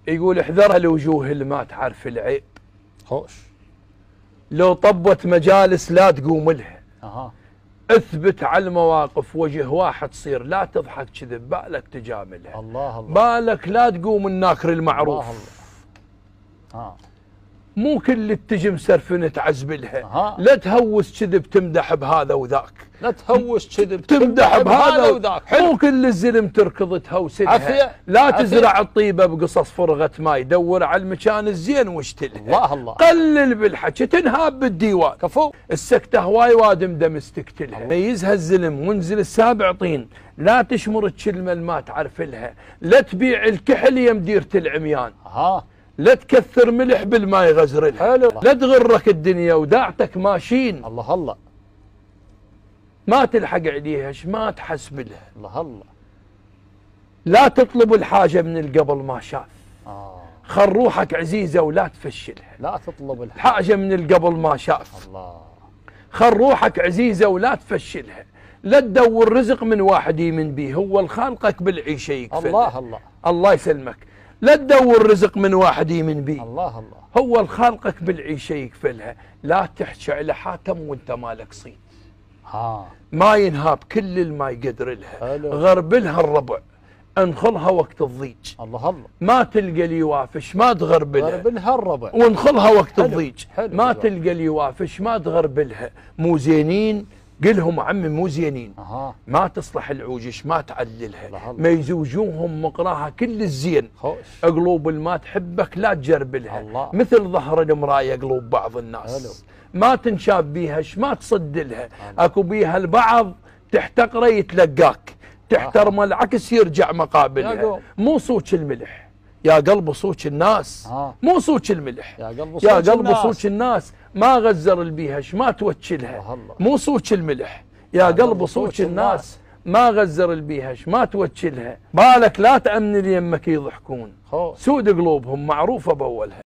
يقول احذرها الوجوه اللي ما تعرف العيب. خوش. لو طبت مجالس لا تقوم لها. اثبت على المواقف وجه واحد صير، لا تضحك كذب، بالك تجاملها. الله الله. بالك لا تقوم الناكر المعروف. الله الله. مو كل اللي تجي مسرفن تعزبلها. لا تهوس كذب تمدح بهذا وذاك. لا تهوس كذب تمدح بهذا وذاك. مو كل الزلم تركض تهوسلها. عافية. لا عافية. تزرع الطيبه بقصص فرغه ماي، دور على المكان الزين واشتلها. الله الله. قلل بالحكي تنهاب بالديوان. كفو. السكته هواي وادم دمس تقتلها. ميزها الزلم وانزل السابع طين، لا تشمر الكلمه اللي ما تعرف لها، لا تبيع الكحل يا مديرة العميان. لا تكثر ملح بالماء غزر لها. حلو. لا تغرك الدنيا وداعتك ماشين. الله الله. ما تلحق عليها ما تحسب لها. الله الله. لا تطلب الحاجة من القبل ما شاف. خل روحك عزيزة ولا تفشلها. لا تطلب الحاجة من القبل ما شاف. الله. خل روحك عزيزة ولا تفشلها. لا تدور رزق من واحد يمن بيه، هو الخالقك بالعيشة يكفلها. الله الله. الله يسلمك. لا تدور رزق من واحد يمن بيه. الله الله. هو الخالقك بالعيشة يكفلها. لا تحكي على حاتم وانت مالك صيد. ما ينهاب كل الما يقدر لها. غرب لها الربع، انخلها وقت الضيج. الله الله. ما تلقى لي يوافش ما تغرب لها. غرب لها الربع وانخلها وقت الضيج. ما حلو. تلقى لي يوافش ما تغرب لها. مو زينين قلهم عمي مو زينين. ما تصلح العوجش ما تعللها. ما يزوجوهم مقراها كل الزين. قلوب ما تحبك لا تجرب لها. مثل ظهر المرايه قلوب بعض الناس. ما تنشاب بيها ما تصد لها. اكو بيها البعض تحتقره يتلقاك، تحترم العكس يرجع مقابلها. مو صوت الملح يا قلب صوت الناس. مو صوت الملح يا قلب صوت الناس. ما غزر البيهش ما توكلها. مو صوت الملح يا قلب صوت الناس. ما غزر البيهش ما توكلها. بالك لا تأمن يمك يضحكون. سود قلوبهم معروفة بأولها.